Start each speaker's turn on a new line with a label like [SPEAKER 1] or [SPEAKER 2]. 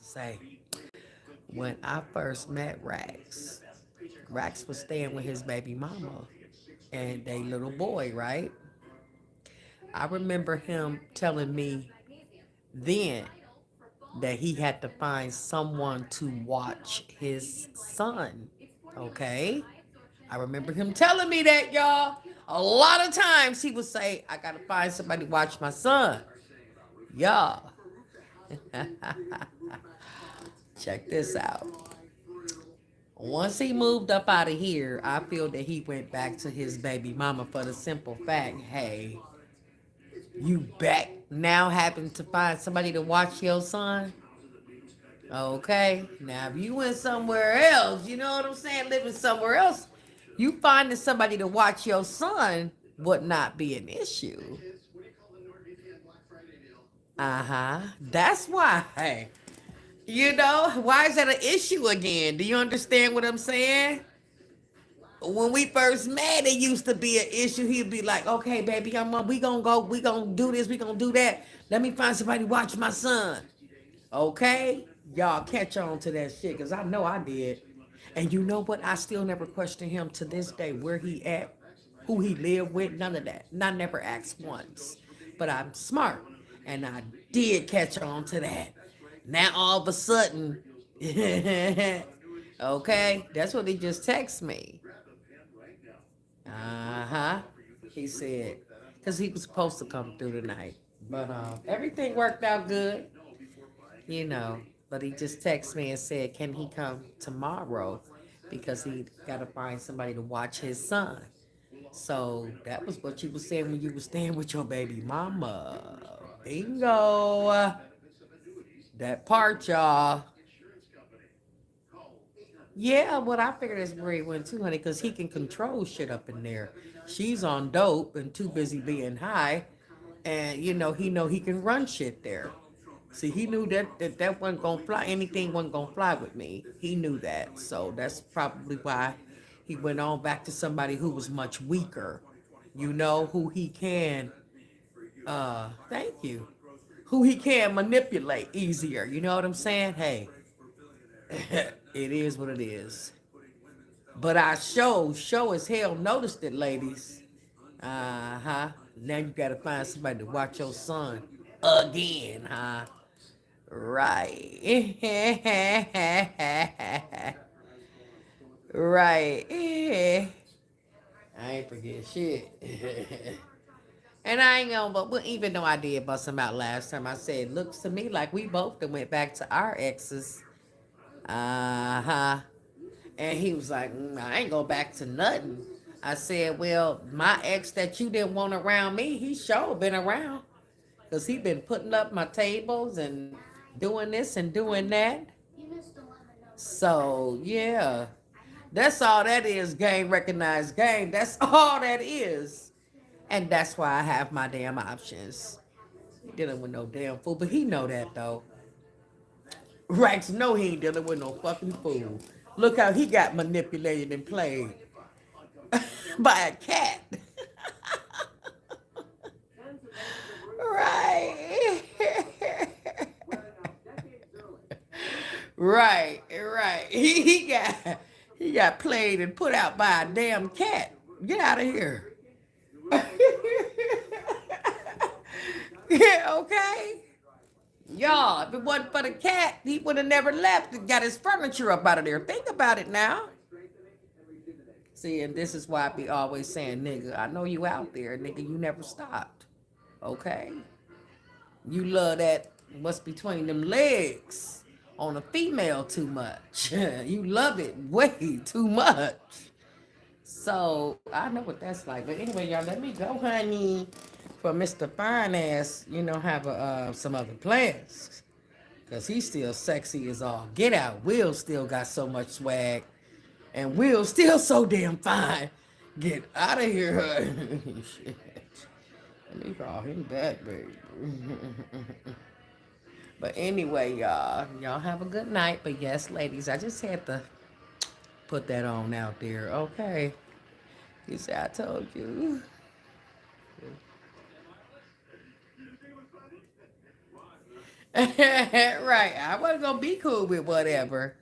[SPEAKER 1] say, when I first met Rax, Rax was staying with his baby mama and they little boy, right? I remember him telling me then that he had to find someone to watch his son. Okay? I remember him telling me that, y'all. A lot of times he would say, I gotta find somebody to watch my son. Y'all, check this out. Once he moved up out of here, I feel that he went back to his baby mama for the simple fact, hey, you back now happen to find somebody to watch your son? Okay. Now, if you went somewhere else, you know what I'm saying, living somewhere else, you finding somebody to watch your son would not be an issue. Uh-huh. That's why. You know, why is that an issue again? Do you understand what I'm saying? When we first met, it used to be an issue. He'd be like, okay, baby, we gonna go, we gonna do this, we gonna do that. Let me find somebody to watch my son. Okay? Y'all catch on to that shit, because I know I did. And you know what? I still never question him to this day, where he at, who he lived with, none of that. And I never asked once. But I'm smart. And I did catch on to that. Now all of a sudden, okay, that's what he just texted me. Uh-huh. He said, because he was supposed to come through tonight. But everything worked out good, you know. But he just texted me and said, can he come tomorrow? Because he got to find somebody to watch his son. So that was what you were saying when you were staying with your baby mama. Bingo. That part, y'all. Yeah, what I figured is where he went too, honey, because he can control shit up in there. She's on dope and too busy being high, and he know he can run shit there. See, he knew that wasn't gonna fly. Anything wasn't gonna fly with me. He knew that, so that's probably why he went on back to somebody who was much weaker. Who he can. Thank you. Who he can manipulate easier. You know what I'm saying? Hey, it is what it is. But I show as hell noticed it, ladies. Uh-huh. Now you gotta find somebody to watch your son again, huh? Right. Right. I ain't forget shit. And I ain't gonna, but even though I did bust him out last time, I said, looks to me like we both done went back to our exes. Uh-huh. And he was like, I ain't go back to nothing. I said, well, my ex that you didn't want around me, he sure been around. Because he been putting up my tables and doing this and doing that. So, yeah. That's all that is, game recognized game. That's all that is. And that's why I have my damn options. He dealing with no damn fool, but he know that though. Rex know he ain't dealing with no fucking fool. Look how he got manipulated and played by a cat. Right. Right. He got played and put out by a damn cat. Get out of here. Yeah, okay. Y'all, if it wasn't for the cat, he would have never left and got his furniture up out of there. Think about it now. See, and this is why I be always saying, nigga, I know you out there, nigga, you never stopped. Okay? You love that what's between them legs on a female too much. You love it way too much. So I know what that's like. But anyway, y'all, let me go, honey. For Mr. Fine Ass, have some other plans. Because he's still sexy as all get out. Will still got so much swag. And Will still so damn fine. Get out of here, honey. Shit. Let me call him back, baby. But anyway, y'all have a good night. But yes, ladies, I just had to put that on out there. Okay. You see, I told you. Right. I wasn't gonna be cool with whatever.